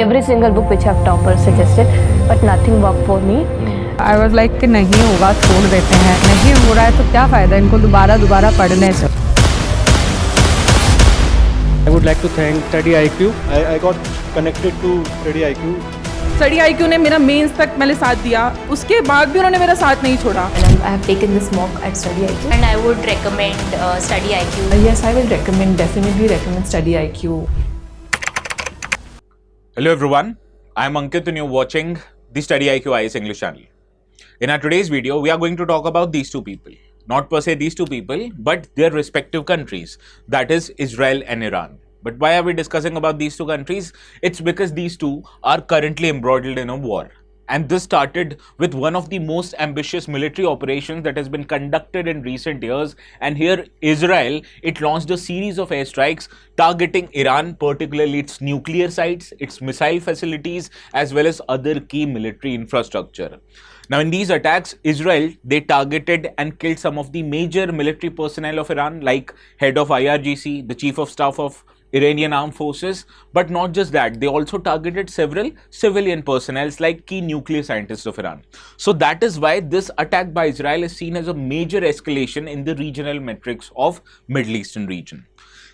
Every single book which I've toppers suggested, but nothing worked for me. I was like कि नहीं होगा छोड़ देते हैं, नहीं हो रहा है तो क्या फ़ायदा इनको दोबारा पढ़ने से. I would like to thank StudyIQ. I got connected to StudyIQ. StudyIQ ने मेरा मेंस तक मैंने साथ दिया, उसके बाद भी उन्होंने मेरा साथ नहीं छोड़ा. And I have taken this mock at StudyIQ. And I would recommend StudyIQ. Yes, I will definitely recommend StudyIQ. Hello everyone, I am Ankit and you're watching the StudyIQ IAS English channel. In our today's video, we are going to talk about these two people. Not per se these two people, but their respective countries, that is Israel and Iran. But why are we discussing about these two countries? It's because these two are currently embroiled in a war. And this started with one of the most ambitious military operations that has been conducted in recent years. And here, Israel, it launched a series of airstrikes targeting Iran, particularly its nuclear sites, its missile facilities, as well as other key military infrastructure. Now, in these attacks, Israel, they targeted and killed some of the major military personnel of Iran, like head of IRGC, the chief of staff of Iranian armed forces, but not just that, they also targeted several civilian personnel like key nuclear scientists of Iran. So that is why this attack by Israel is seen as a major escalation in the regional metrics of Middle Eastern region.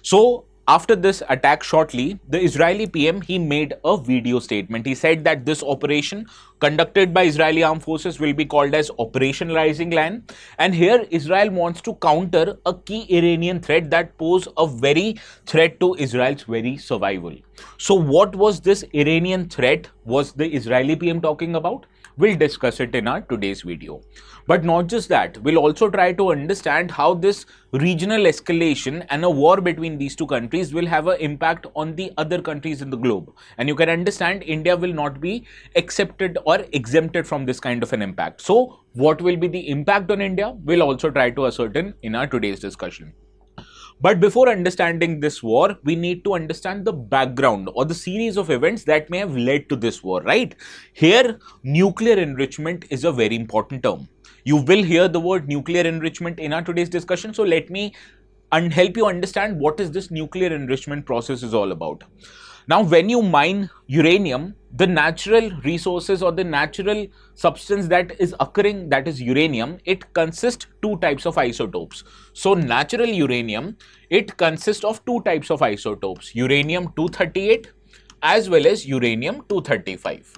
So after this attack shortly, the Israeli PM, he made a video statement. He said that this operation conducted by Israeli armed forces will be called as Operation Rising Lion. And here Israel wants to counter a key Iranian threat that pose a very threat to Israel's very survival. So what was this Iranian threat was the Israeli PM talking about? We'll discuss it in our today's video. But not just that, we'll also try to understand how this regional escalation and a war between these two countries will have an impact on the other countries in the globe. And you can understand India will not be accepted or exempted from this kind of an impact. So what will be the impact on India? We'll also try to ascertain in our today's discussion. But before understanding this war, we need to understand the background or the series of events that may have led to this war, right? Here, nuclear enrichment is a very important term. You will hear the word nuclear enrichment in our today's discussion. So let me help you understand what is this nuclear enrichment process is all about. Now, when you mine uranium, the natural resources or the natural substance that is occurring, that is uranium, it consists two types of isotopes. So natural uranium, it consists of two types of isotopes, uranium-238 as well as uranium-235.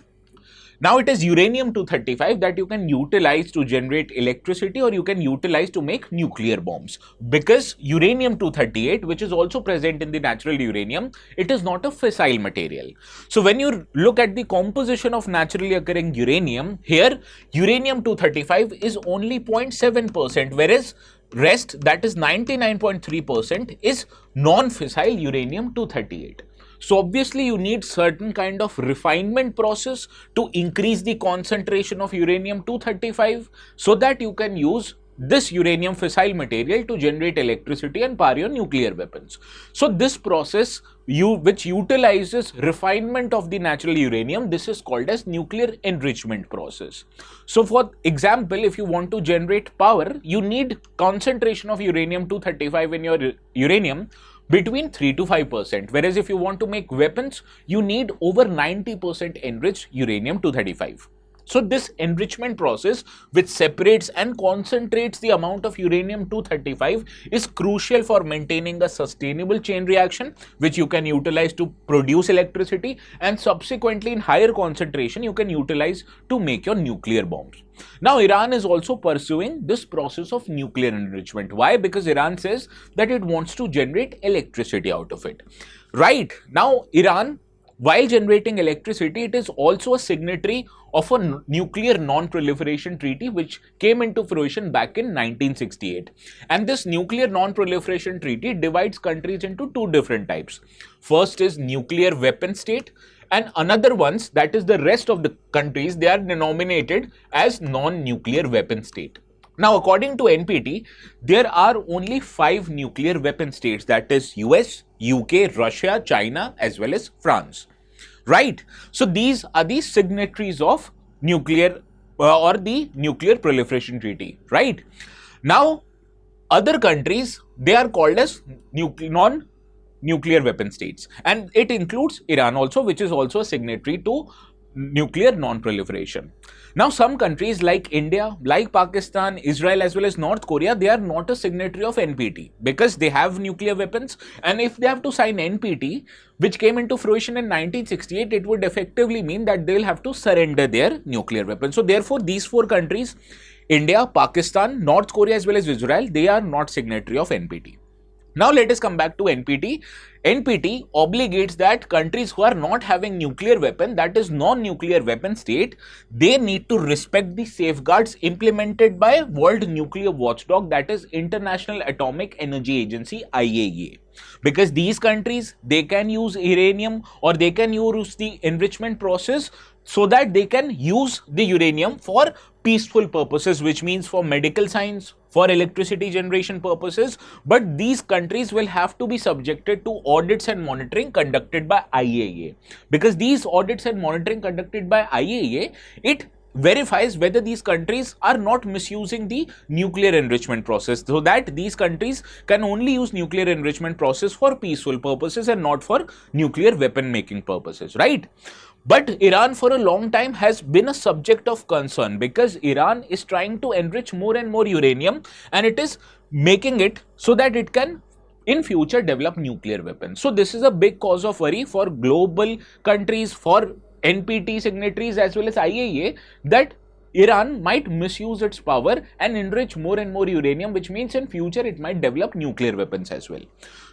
Now it is uranium-235 that you can utilize to generate electricity or you can utilize to make nuclear bombs. Because uranium-238, which is also present in the natural uranium, it is not a fissile material. So when you look at the composition of naturally occurring uranium, here uranium-235 is only 0.7%, whereas rest, that is 99.3%, is non-fissile uranium-238. So obviously you need certain kind of refinement process to increase the concentration of uranium-235 so that you can use this uranium fissile material to generate electricity and power your nuclear weapons. So this process which utilizes refinement of the natural uranium, this is called as nuclear enrichment process. So for example, if you want to generate power, you need concentration of uranium-235 in your uranium between 3 to 5%, whereas if you want to make weapons, you need over 90% enriched uranium-235. So this enrichment process, which separates and concentrates the amount of uranium-235, is crucial for maintaining a sustainable chain reaction, which you can utilize to produce electricity, and subsequently in higher concentration, you can utilize to make your nuclear bombs. Now, Iran is also pursuing this process of nuclear enrichment. Why? Because Iran says that it wants to generate electricity out of it. Right. Now, Iran, while generating electricity, it is also a signatory of a nuclear non-proliferation treaty which came into fruition back in 1968. And this nuclear non-proliferation treaty divides countries into two different types. First is nuclear weapon state, and another ones, that is the rest of the countries, they are denominated as non-nuclear weapon state. Now, according to NPT, there are only 5 nuclear weapon states, that is US, UK, Russia, China, as well as France. Right? So these are the signatories of nuclear or the nuclear proliferation treaty, right? Now, other countries, they are called as nuclear weapon states, and it includes Iran also, which is also a signatory to nuclear non-proliferation. Now, some countries like India, like Pakistan, Israel, as well as North Korea, they are not a signatory of NPT because they have nuclear weapons, and if they have to sign NPT, which came into fruition in 1968, it would effectively mean that they will have to surrender their nuclear weapons. So therefore, these four countries, India, Pakistan, North Korea, as well as Israel, they are not signatory of NPT. Now let us come back to NPT. NPT obligates that countries who are not having nuclear weapon, that is non-nuclear weapon state, they need to respect the safeguards implemented by World Nuclear Watchdog, that is International Atomic Energy Agency, IAEA. Because these countries, they can use uranium or they can use the enrichment process so that they can use the uranium for peaceful purposes, which means for medical science, for electricity generation purposes, but these countries will have to be subjected to audits and monitoring conducted by IAEA, because these audits and monitoring conducted by IAEA, it verifies whether these countries are not misusing the nuclear enrichment process, so that these countries can only use nuclear enrichment process for peaceful purposes and not for nuclear weapon making purposes, right? But Iran for a long time has been a subject of concern because Iran is trying to enrich more and more uranium, and it is making it so that it can in future develop nuclear weapons. So this is a big cause of worry for global countries, for NPT signatories as well as IAEA, that Iran might misuse its power and enrich more and more uranium, which means in future it might develop nuclear weapons as well.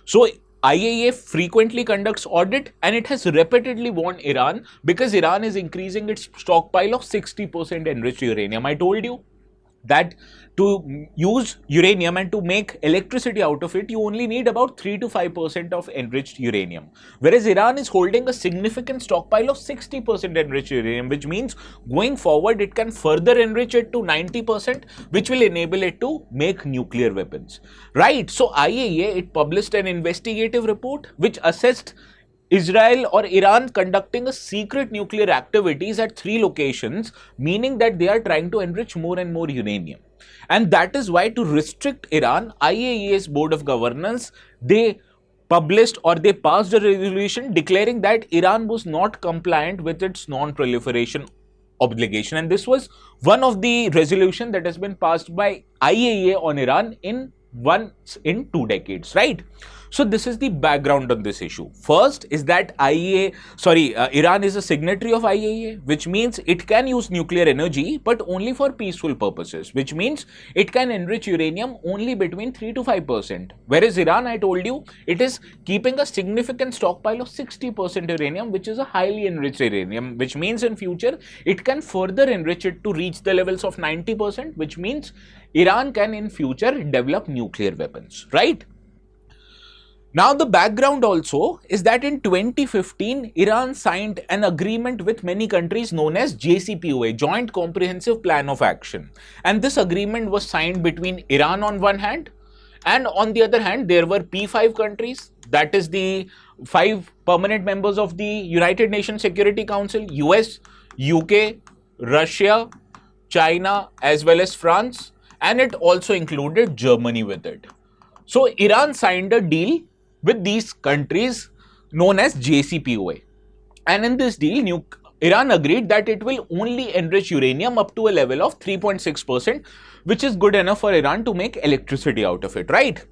So IAEA frequently conducts audit, and it has repeatedly warned Iran because Iran is increasing its stockpile of 60% enriched uranium. I told you that to use uranium and to make electricity out of it, you only need about 3 to 5% of enriched uranium. Whereas Iran is holding a significant stockpile of 60% enriched uranium, which means going forward it can further enrich it to 90%, which will enable it to make nuclear weapons. Right? So IAEA, it published an investigative report which assessed Israel or Iran conducting a secret nuclear activities at 3 locations, meaning that they are trying to enrich more and more uranium. And that is why, to restrict Iran, IAEA's Board of Governors, they published or they passed a resolution declaring that Iran was not compliant with its non-proliferation obligation. And this was one of the resolutions that has been passed by IAEA on Iran in once in 2 decades, right? So this is the background on this issue. First is that Iran is a signatory of IAEA, which means it can use nuclear energy, but only for peaceful purposes, which means it can enrich uranium only between 3 to 5%. Whereas Iran, I told you, it is keeping a significant stockpile of 60% uranium, which is a highly enriched uranium, which means in future it can further enrich it to reach the levels of 90%, which means Iran can in future develop nuclear weapons, right? Now, the background also is that in 2015, Iran signed an agreement with many countries known as JCPOA, Joint Comprehensive Plan of Action. And this agreement was signed between Iran on one hand, and on the other hand, there were P5 countries, that is the 5 permanent members of the United Nations Security Council, US, UK, Russia, China, as well as France, and it also included Germany with it. So Iran signed a deal with these countries known as JCPOA, and in this deal Iran agreed that it will only enrich uranium up to a level of 3.6%, which is good enough for Iran to make electricity out of it, right?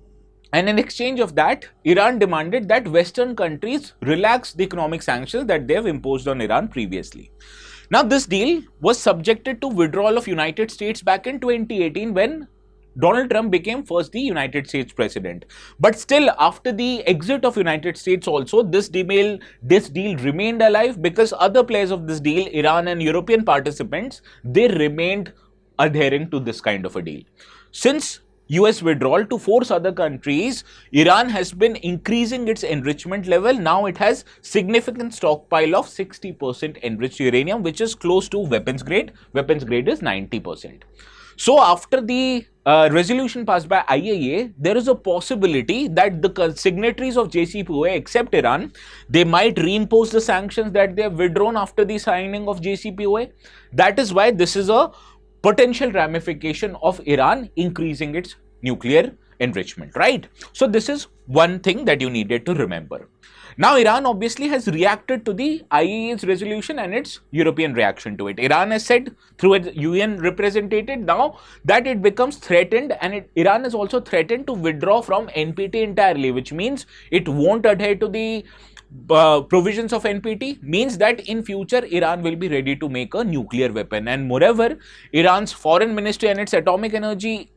And in exchange of that, Iran demanded that Western countries relax the economic sanctions that they have imposed on Iran previously. Now, this deal was subjected to withdrawal of United States back in 2018 when Donald Trump became first the United States president. But still, after the exit of United States also, this deal remained alive because other players of this deal, Iran and European participants, they remained adhering to this kind of a deal. Since US withdrawal, to force other countries, Iran has been increasing its enrichment level. Now it has significant stockpile of 60% enriched uranium, which is close to weapons grade. Weapons grade is 90%. So after the resolution passed by IAEA, there is a possibility that the signatories of JCPOA, except Iran, they might reimpose the sanctions that they have withdrawn after the signing of JCPOA. That is why this is a potential ramification of Iran increasing its nuclear enrichment, right? So this is one thing that you needed to remember. Now, Iran obviously has reacted to the IAEA's resolution and its European reaction to it. Iran has said through its UN representative now that it becomes threatened, and Iran is also threatened to withdraw from NPT entirely, which means it won't adhere to the provisions of NPT, means that in future Iran will be ready to make a nuclear weapon. And moreover, Iran's foreign ministry and its atomic energy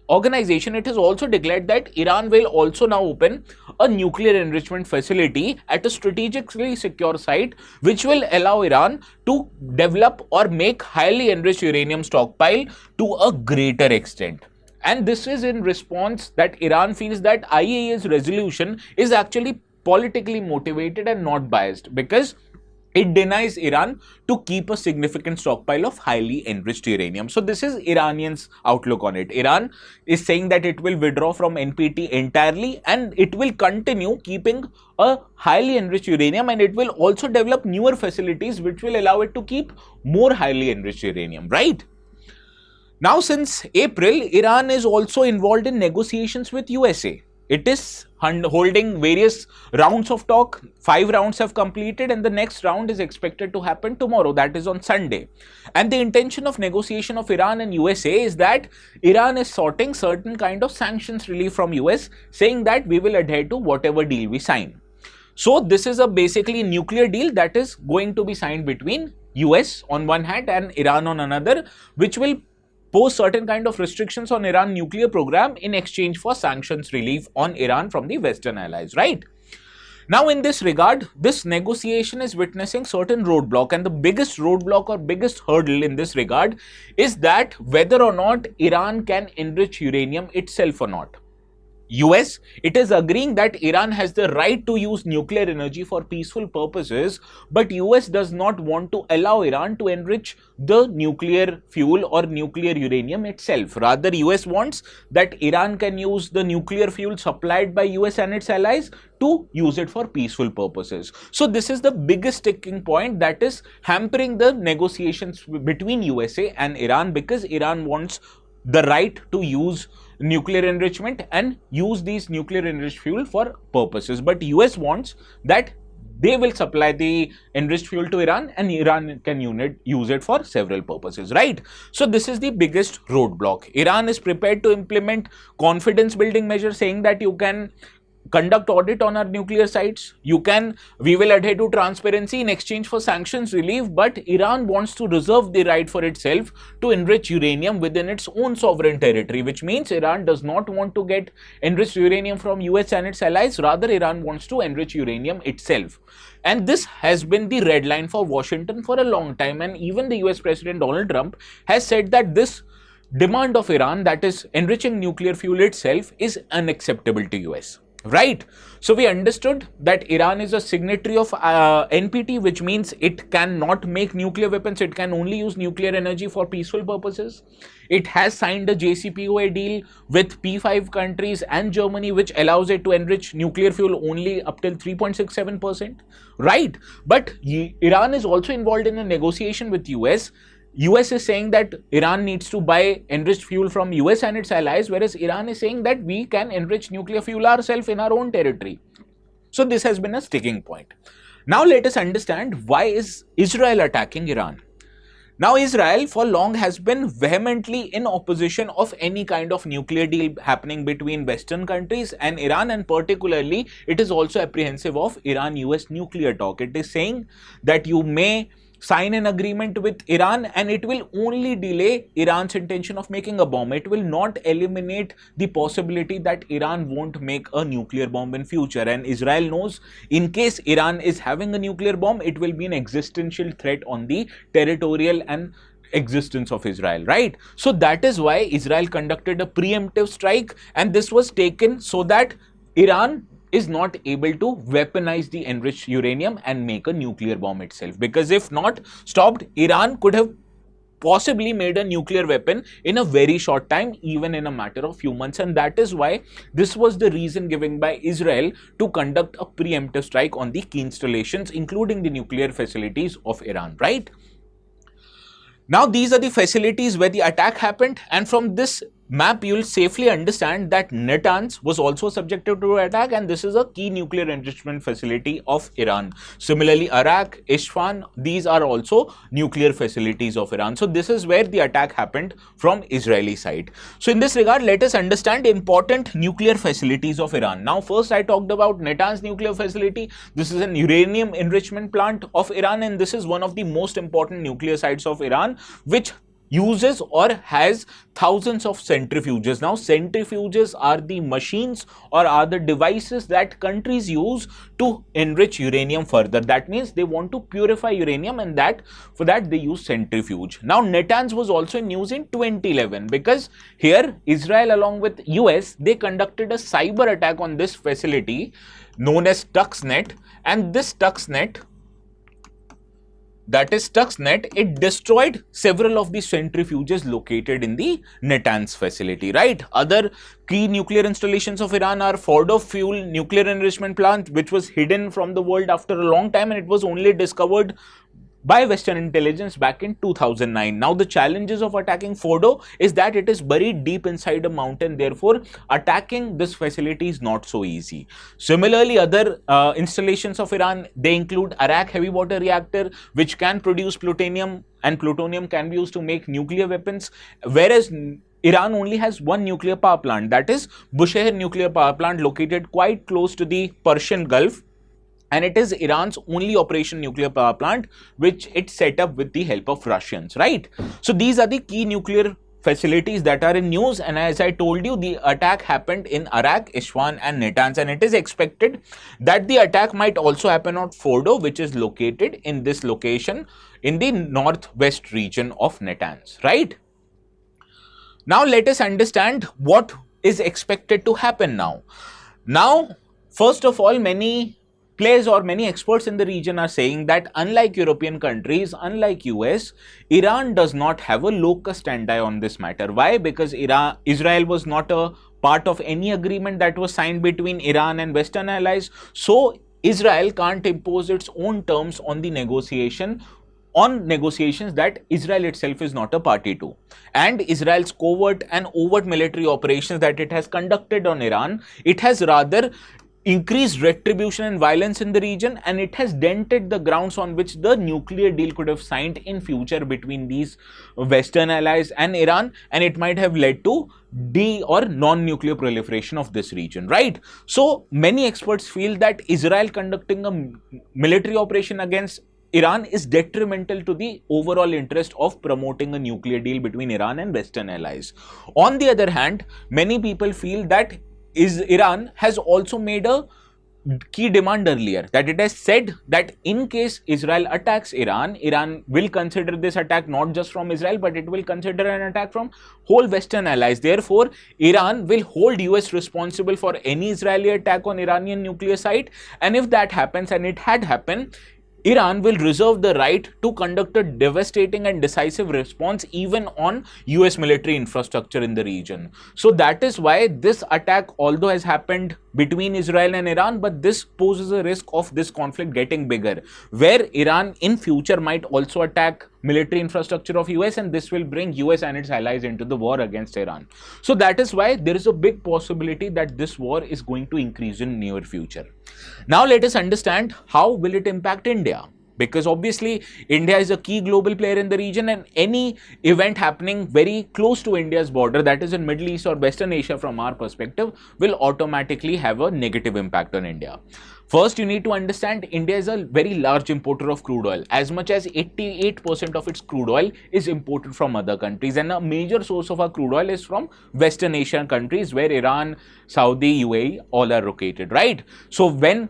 organization, it has also declared that Iran will also now open a nuclear enrichment facility at a strategically secure site, which will allow Iran to develop or make highly enriched uranium stockpile to a greater extent. And this is in response that Iran feels that IAEA's resolution is actually politically motivated and not biased, because it denies Iran to keep a significant stockpile of highly enriched uranium. So this is Iranians' outlook on it. Iran is saying that it will withdraw from NPT entirely, and it will continue keeping a highly enriched uranium, and it will also develop newer facilities which will allow it to keep more highly enriched uranium, right? Now, since April, Iran is also involved in negotiations with USA. It is holding various rounds of talk. 5 rounds have completed, and the next round is expected to happen tomorrow, that is on Sunday. And the intention of negotiation of Iran and USA is that Iran is sorting certain kind of sanctions relief from US, saying that we will adhere to whatever deal we sign. So this is a basically nuclear deal that is going to be signed between US on one hand and Iran on another, which will pose certain kind of restrictions on Iran nuclear program in exchange for sanctions relief on Iran from the Western allies, right? Now, in this regard, this negotiation is witnessing certain roadblock, and the biggest roadblock or biggest hurdle in this regard is that whether or not Iran can enrich uranium itself or not. US, it is agreeing that Iran has the right to use nuclear energy for peaceful purposes, but US does not want to allow Iran to enrich the nuclear fuel or nuclear uranium itself. Rather, US wants that Iran can use the nuclear fuel supplied by US and its allies to use it for peaceful purposes. So this is the biggest sticking point that is hampering the negotiations between USA and Iran, because Iran wants the right to use nuclear enrichment and use these nuclear enriched fuel for purposes, but US wants that they will supply the enriched fuel to Iran and Iran can use it for several purposes, right? So this is the biggest roadblock. Iran is prepared to implement confidence building measures, saying that you can conduct audit on our nuclear sites, we will adhere to transparency in exchange for sanctions relief, but Iran wants to reserve the right for itself to enrich uranium within its own sovereign territory, which means Iran does not want to get enriched uranium from US and its allies. Rather, Iran wants to enrich uranium itself. And this has been the red line for Washington for a long time, and even the US President Donald Trump has said that this demand of Iran, that is enriching nuclear fuel itself, is unacceptable to US. Right. So we understood that Iran is a signatory of NPT, which means it cannot make nuclear weapons. It can only use nuclear energy for peaceful purposes. It has signed a JCPOA deal with P5 countries and Germany, which allows it to enrich nuclear fuel only up till 3.67%. Right. But Iran is also involved in a negotiation with US. US is saying that Iran needs to buy enriched fuel from US and its allies, whereas Iran is saying that we can enrich nuclear fuel ourselves in our own territory. So this has been a sticking point. Now let us understand, why is Israel attacking Iran? Now, Israel for long has been vehemently in opposition of any kind of nuclear deal happening between Western countries and Iran, and particularly it is also apprehensive of Iran-US nuclear talk. It is saying that you may sign an agreement with Iran and it will only delay Iran's intention of making a bomb. It will not eliminate the possibility that Iran won't make a nuclear bomb in future. And Israel knows in case Iran is having a nuclear bomb, it will be an existential threat on the territorial and existence of Israel, right? So that is why Israel conducted a preemptive strike, and this was taken so that Iran is not able to weaponize the enriched uranium and make a nuclear bomb itself. Because if not stopped, Iran could have possibly made a nuclear weapon in a very short time, even in a matter of few months. And that is why this was the reason given by Israel to conduct a preemptive strike on the key installations, including the nuclear facilities of Iran, right? Now, these are the facilities where the attack happened, and from this map, you'll safely understand that Natanz was also subjected to attack, and this is a key nuclear enrichment facility of Iran. Similarly, Arak, Isfahan, these are also nuclear facilities of Iran. So this is where the attack happened from Israeli side. So in this regard, let us understand important nuclear facilities of Iran. Now, first I talked about Natanz nuclear facility. This is an uranium enrichment plant of Iran, and this is one of the most important nuclear sites of Iran, which uses or has thousands of centrifuges. Now, centrifuges are the machines or are the devices that countries use to enrich uranium further. That means they want to purify uranium, and for that they use centrifuge. Now, Natanz was also in news in 2011 because here Israel along with US, they conducted a cyber attack on this facility known as Stuxnet, and this Stuxnet, it destroyed several of the centrifuges located in the Natanz facility, right? Other key nuclear installations of Iran are Fordo fuel nuclear enrichment plant, which was hidden from the world after a long time, and it was only discovered by Western intelligence back in 2009. Now, the challenges of attacking Fordo is that it is buried deep inside a mountain. Therefore, attacking this facility is not so easy. Similarly, other installations of Iran, they include Arak heavy water reactor, which can produce plutonium, and plutonium can be used to make nuclear weapons, whereas Iran only has one nuclear power plant, that is Bushehr nuclear power plant, located quite close to the Persian Gulf. And it is Iran's only operational nuclear power plant, which it set up with the help of Russians, right? So these are the key nuclear facilities that are in news, and as I told you, the attack happened in Arak, Isfahan and Natanz, and it is expected that the attack might also happen on Fordo, which is located in this location in the northwest region of Natanz, right? Now let us understand what is expected to happen now. Now, first of all, many players or many experts in the region are saying that unlike European countries, unlike US, Iran does not have a locus standi on this matter. Why? Because Israel was not a part of any agreement that was signed between Iran and Western allies. So Israel can't impose its own terms on the negotiations that Israel itself is not a party to. And Israel's covert and overt military operations that it has conducted on Iran, it has rather increased retribution and violence in the region, and it has dented the grounds on which the nuclear deal could have signed in future between these Western allies and Iran, and it might have led to non-nuclear proliferation of this region, right? So many experts feel that Israel conducting a military operation against Iran is detrimental to the overall interest of promoting a nuclear deal between Iran and Western allies. On the other hand, many people feel that Iran has also made a key demand earlier, that it has said that in case Israel attacks Iran, Iran will consider this attack not just from Israel, but it will consider an attack from whole Western allies. Therefore, Iran will hold US responsible for any Israeli attack on Iranian nuclear site, and if that happens, and it had happened, Iran will reserve the right to conduct a devastating and decisive response even on US military infrastructure in the region. So that is why this attack, although has happened between Israel and Iran, but this poses a risk of this conflict getting bigger, where Iran in future might also attack military infrastructure of US, and this will bring US and its allies into the war against Iran. So that is why there is a big possibility that this war is going to increase in near future. Now let us understand how will it impact India, because obviously India is a key global player in the region, and any event happening very close to India's border, that is in Middle East or Western Asia from our perspective, will automatically have a negative impact on India. First, you need to understand India is a very large importer of crude oil. As much as 88% of its crude oil is imported from other countries, and a major source of our crude oil is from Western Asian countries where Iran, Saudi, UAE all are located, right? So when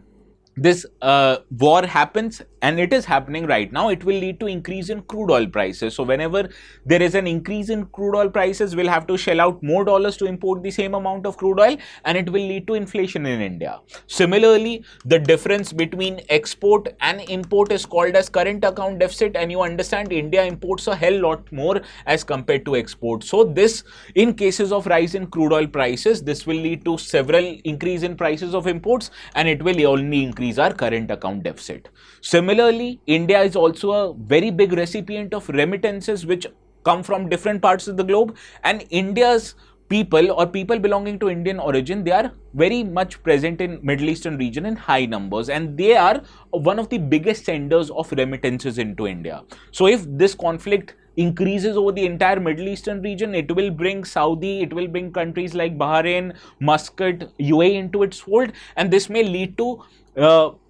this war happens, and it is happening right now, it will lead to increase in crude oil prices. So whenever there is an increase in crude oil prices, we'll have to shell out more dollars to import the same amount of crude oil, and it will lead to inflation in India. Similarly, the difference between export and import is called as current account deficit, and you understand India imports a hell lot more as compared to export. So this, in cases of rise in crude oil prices, this will lead to several increase in prices of imports, and it will only increase our current account deficit. Similarly, India is also a very big recipient of remittances which come from different parts of the globe, and India's people or people belonging to Indian origin, they are very much present in Middle Eastern region in high numbers, and they are one of the biggest senders of remittances into India. So if this conflict increases over the entire Middle Eastern region, it will bring Saudi, it will bring countries like Bahrain, Muscat, UAE into its fold, and this may lead to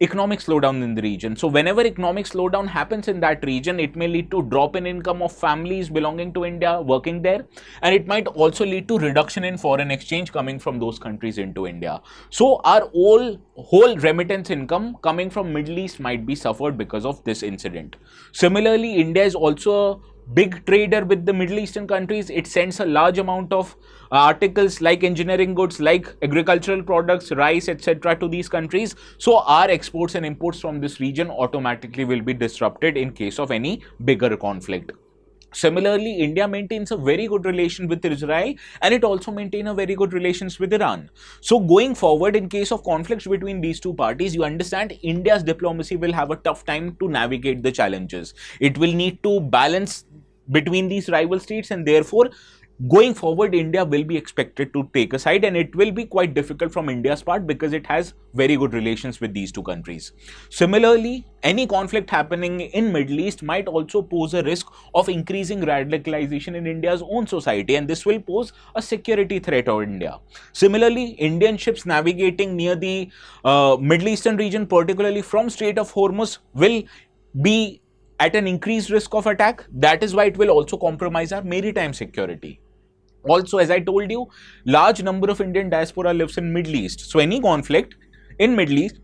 economic slowdown in the region. So whenever economic slowdown happens in that region, it may lead to drop in income of families belonging to India working there, and it might also lead to reduction in foreign exchange coming from those countries into India. So our whole remittance income coming from Middle East might be suffered because of this incident. Similarly, India is also a big trader with the Middle Eastern countries. It sends a large amount of articles like engineering goods, like agricultural products, rice, etc. to these countries. So our exports and imports from this region automatically will be disrupted in case of any bigger conflict. Similarly, India maintains a very good relation with Israel, and it also maintains a very good relations with Iran. So going forward, in case of conflicts between these two parties, you understand India's diplomacy will have a tough time to navigate the challenges. It will need to balance between these rival states, and therefore going forward, India will be expected to take a side, and it will be quite difficult from India's part because it has very good relations with these two countries. Similarly, any conflict happening in Middle East might also pose a risk of increasing radicalization in India's own society, and this will pose a security threat on India. Similarly, Indian ships navigating near the Middle Eastern region, particularly from Strait of Hormuz, will be at an increased risk of attack. That is why it will also compromise our maritime security. Also, as I told you, large number of Indian diaspora lives in Middle East. So any conflict in Middle East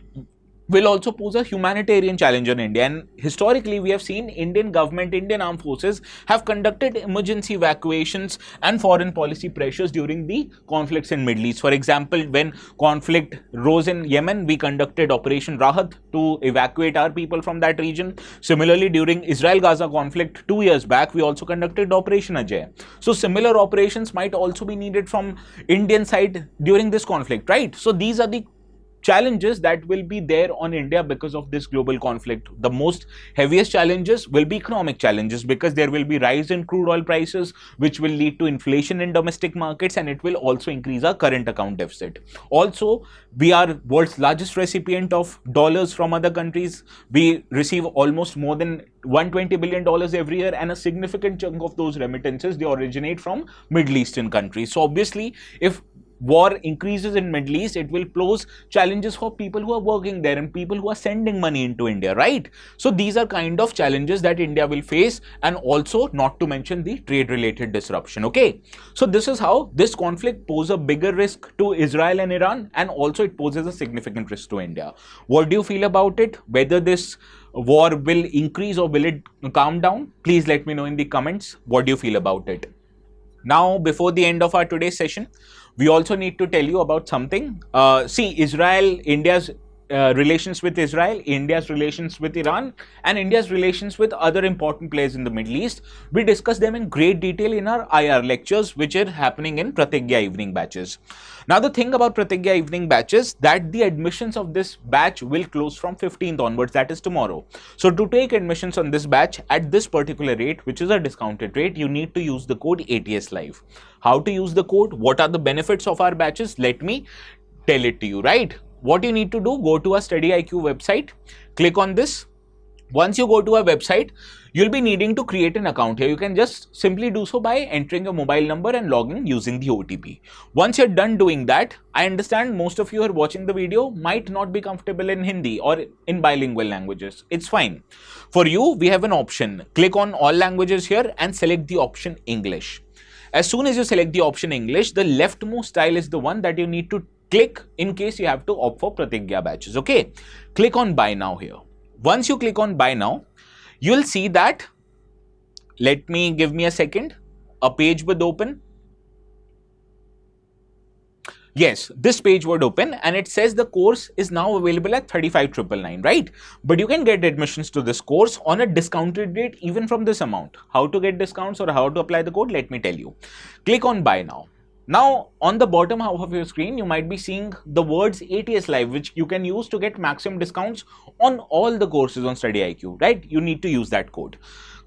will also pose a humanitarian challenge on India. And historically, we have seen Indian government, Indian armed forces have conducted emergency evacuations and foreign policy pressures during the conflicts in Middle East. For example, when conflict rose in Yemen, we conducted Operation Rahat to evacuate our people from that region. Similarly, during Israel-Gaza conflict 2 years back, we also conducted Operation Ajay. So similar operations might also be needed from Indian side during this conflict, right? So these are the challenges that will be there on India because of this global conflict. The most heaviest challenges will be economic challenges because there will be rise in crude oil prices, which will lead to inflation in domestic markets, and it will also increase our current account deficit. Also, we are world's largest recipient of dollars from other countries. We receive almost more than $120 billion every year, and a significant chunk of those remittances, they originate from Middle Eastern countries. So obviously, if war increases in Middle East, it will pose challenges for people who are working there and people who are sending money into India, right? So these are kind of challenges that India will face, and also not to mention the trade related disruption. Okay, so this is how this conflict poses a bigger risk to Israel and Iran, and also it poses a significant risk to India. What do you feel about it? Whether this war will increase or will it calm down? Please let me know in the comments. What do you feel about it? Now, before the end of our today's session, we also need to tell you about something. See, Israel, India's relations with Israel, India's relations with Iran, and India's relations with other important players in the Middle East. We discuss them in great detail in our IR lectures, which are happening in Pratigya evening batches. Now, the thing about Pratigya evening batches, that the admissions of this batch will close from 15th onwards, that is tomorrow. So to take admissions on this batch at this particular rate, which is a discounted rate, you need to use the code ATS Live. How to use the code? What are the benefits of our batches? Let me tell it to you, right? What you need to do, go to our StudyIQ website, click on this. Once you go to our website, you'll be needing to create an account here. You can just simply do so by entering your mobile number and logging using the OTP. Once you're done doing that, I understand most of you who are watching the video might not be comfortable in Hindi or in bilingual languages. It's fine. For you, we have an option. Click on all languages here and select the option English. As soon as you select the option English, the leftmost tile is the one that you need to click in case you have to opt for Pratigya batches. Okay, click on buy now here. Once you click on buy now, you'll see that, give me a second, a page would open. Yes, this page would open and it says the course is now available at 35,999, right? But you can get admissions to this course on a discounted rate even from this amount. How to get discounts or how to apply the code, let me tell you. Click on buy now. Now, on the bottom half of your screen, you might be seeing the words ATS Live, which you can use to get maximum discounts on all the courses on StudyIQ, right? You need to use that code.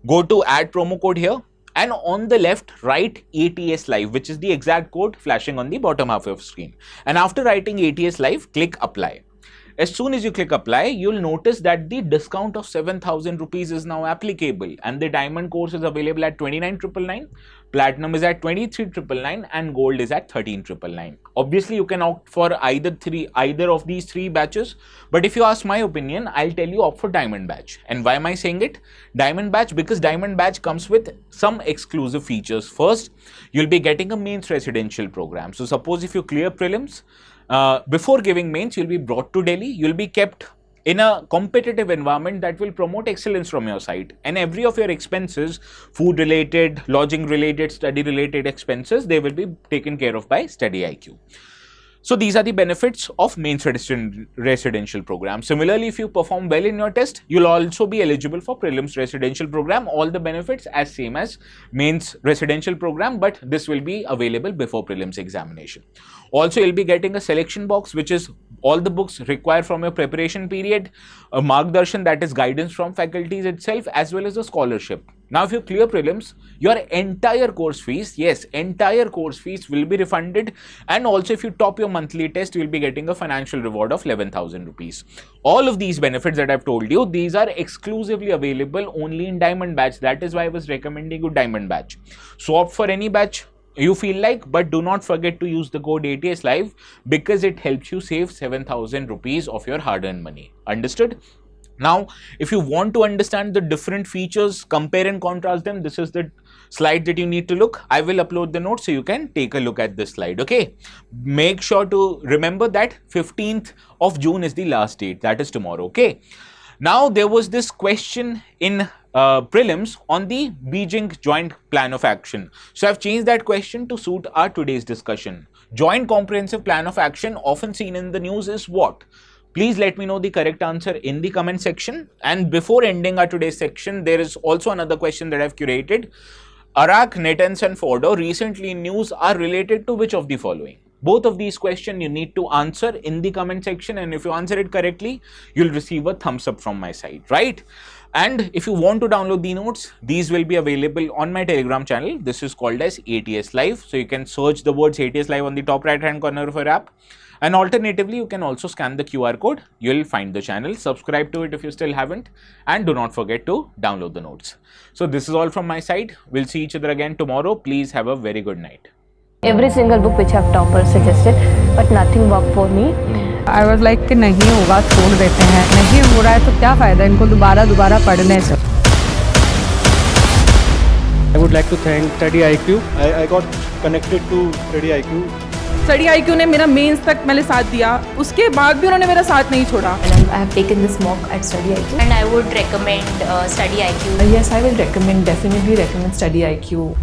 Go to add promo code here. and on the left write ATS live, which is the exact code flashing on the bottom half of the screen. And after writing ATS live, click apply. As soon as you click apply, you'll notice that the discount of 7,000 rupees is now applicable, and the diamond course is available at 29,999, platinum is at 23,999, and gold is at 13,999. Obviously, you can opt for either of these three batches, but if you ask my opinion, I'll tell you opt for diamond batch. And why am I saying it? Diamond batch, because diamond batch comes with some exclusive features. First, you'll be getting a mains residential program. So suppose if you clear prelims, before giving mains, you'll be brought to Delhi, you'll be kept in a competitive environment that will promote excellence from your side, and every of your expenses, food related, lodging related, study related expenses, they will be taken care of by StudyIQ. So these are the benefits of mains residential program. Similarly, if you perform well in your test, you'll also be eligible for prelims residential program. All the benefits as same as mains residential program, but this will be available before prelims examination. Also, you'll be getting a selection box, which is all the books required from your preparation period, a margdarshan, that is guidance from faculties itself, as well as a scholarship. Now, if you clear prelims, your entire course fees, yes, entire course fees will be refunded. And also, if you top your monthly test, you will be getting a financial reward of 11,000 rupees. All of these benefits that I've told you, these are exclusively available only in diamond batch. That is why I was recommending you diamond batch. So opt for any batch you feel like, but do not forget to use the code ATS live, because it helps you save 7,000 rupees of your hard-earned money. Understood? Now, if you want to understand the different features, compare and contrast them, this is the slide that you need to look. I will upload the notes so you can take a look at this slide, okay? Make sure to remember that 15th of June is the last date, that is tomorrow, okay? Now, there was this question in prelims on the Beijing Joint Plan of Action. So, I've changed that question to suit our today's discussion. Joint Comprehensive Plan of Action, often seen in the news, is what? Please let me know the correct answer in the comment section. And before ending our today's section, there is also another question that I've curated. Iraq, Natanz and Fordo recently in news are related to which of the following? Both of these questions you need to answer in the comment section, and if you answer it correctly, you'll receive a thumbs up from my side, right? And if you want to download the notes, these will be available on my Telegram channel. This is called as ATS Live. So you can search the words ATS Live on the top right hand corner of your app. And alternatively, you can also scan the QR code. You'll find the channel. Subscribe to it if you still haven't. And do not forget to download the notes. So this is all from my side. We'll see each other again tomorrow. Please have a very good night. Every single book which have toppers suggested, but nothing worked for me. I was like कि नहीं होगा छोड़ देते हैं, नहीं हो रहा है तो क्या फ़ायदा इनको दोबारा पढ़ने से. I would like to thank StudyIQ. I got connected to StudyIQ. StudyIQ ने मेरा मेंस तक मैंने साथ दिया, उसके बाद भी उन्होंने मेरा साथ नहीं छोड़ा. And I have taken this mock at StudyIQ, and I would recommend StudyIQ. Yes, I will recommend, definitely recommend StudyIQ.